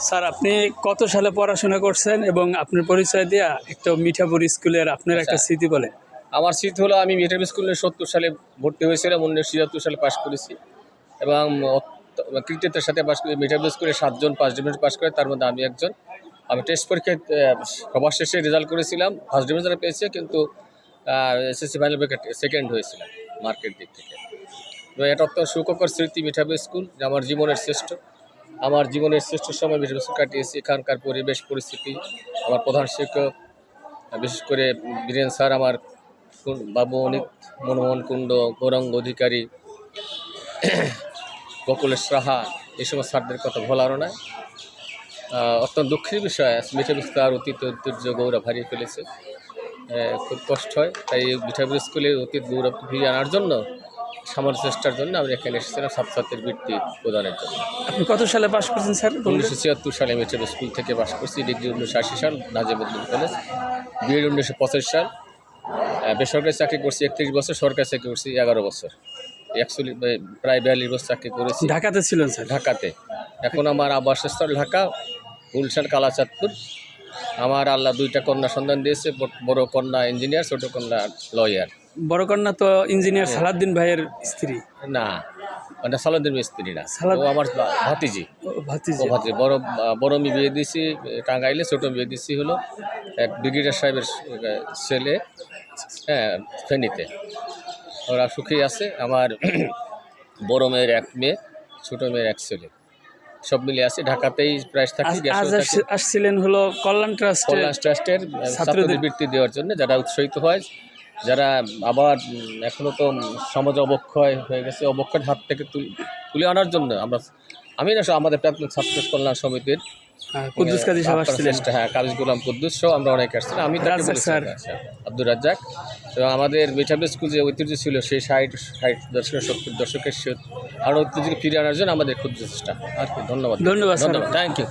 Sir আপনি কত সালে পড়াশোনা করছেন এবং আপনার পরিচয় দিয়া একটা মিঠাপুর স্কুলের আপনার একটা স্মৃতি বলেন। আমার স্মৃতি হলো আমি মিঠাপুর স্কুলে 70 সালে ভর্তি হয়েছিলাম, 1976 সালে পাশ করেছি এবং কৃতিত্বের সাথে পাশ করি। মিঠাপুর স্কুলে 7 জন 5 ডিভিশন পাশ করে, তার মধ্যে আমি একজন। আমি টেস্ট পরীক্ষায় সবার শেষে রেজাল্ট করেছিলাম, ফার্স্ট ডিভিশনে পেয়েছি, কিন্তু এসএসসি ফাইনাল পরীক্ষা সেকেন্ড হয়েছিলাম মার্কের দিক থেকে। তো এটা অত্যন্ত সুখকর স্মৃতি মিঠাপুর স্কুল, যে আমার জীবনের শ্রেষ্ঠ সময় মিঠাপুর স্কুল কাটিয়েছি। এখানকার পরিবেশ পরিস্থিতি, আমার প্রধান শিক্ষক বিশেষ করে বীরেন স্যার, আমার বাবু অনিক, মনমোহন কুণ্ড, গৌরাঙ্গ অধিকারী, বকুলেশ সাহা, এই সমস্ত স্যারদের কথা ভোলারও নয়। অত্যন্ত দুঃখের বিষয়, মিঠাপুর স্কুল আর অতীত ঐতিহ্য গৌরব হারিয়ে ফেলেছে। খুব কষ্ট হয়। তাই মিঠাপুর স্কুলের অতীত গৌরব ফিরিয়ে আনার জন্য, সামরিক চেষ্টার জন্য আমরা এখানে এসেছিলাম ছাত্রছাত্রীর বৃত্তি প্রদানের জন্য। আপনি কত সালে পাশ করছেন স্যার? 1976 সালে মিঠাপুর স্কুল থেকে পাশ করছি। ডিগ্রি 1980 সাল নাজিমুদ্দিন কলেজ, বিএড 1985 সাল। বেসরকারি চাকরি করছি 31 বছর, সরকারি চাকরি করছি 11 বছর। অ্যাকচুয়ালি প্রায় 42 বছর চাকরি করেছি। ঢাকাতে ছিলেন স্যার? ঢাকাতে। এখন আমার আবাসস্থল ঢাকা, গুলশান, কালাচাঁদপুর। আমার আল্লাহ 2টা কন্যা সন্তান দিয়েছে, বড় কন্যা ইঞ্জিনিয়ার, ছোট কন্যা লয়ার। বড় কন্যা তো ইঞ্জিনিয়ার সালাউদ্দিন ভাইয়ের স্ত্রী? না, মানে সালাউদ্দিন স্ত্রী না, ও আমার ভাতিজি। ভাতিজি। বড় মেয়ে বিয়ে দিয়েছি টাঙ্গাইলে, ছোট বিয়ে দিয়েছি হলো এক ব্রিগেডিয়ার সাহেবের ছেলে, হ্যাঁ, ফেনীতে। ওরা সুখী আছে। আমার বড় মেয়ের 1 মেয়ে, ছোট মেয়ের 1 ছেলে, সব মিলে আছে। ঢাকাতেই প্রায় থাকি। আসছিলেন হলো কল্যাণ ট্রাস্টের ছাত্রদের বৃত্তি দেওয়ার জন্য, যারা উৎসাহিত হয়, যারা আবার এখনো তো সমাজে অবক্ষয় হয়ে গেছে, অবক্ষয়ের হাত থেকে তুলে আনার জন্য আমি না, আমাদের প্রাথমিক ছাত্র কল্যাণ সমিতির কুদ্দুস কাজী সাহেব আসছিলেন। হ্যাঁ, কাজী গোলাম কুদ্দুস সহ আমরা অনেকে আসছিলাম। আমি তাকে স্যার আব্দুর রাজ্জাক। এবং আমাদের মিঠাপুর স্কুল যে ঐতিহ্য ছিল, সেই 60 দশকের 70 দশকের আরও ঐতিহ্যকে ফিরিয়ে আনার জন্য আমাদের ক্ষুদ্র চেষ্টা। আর কি, ধন্যবাদ। ধন্যবাদ, থ্যাংক ইউ।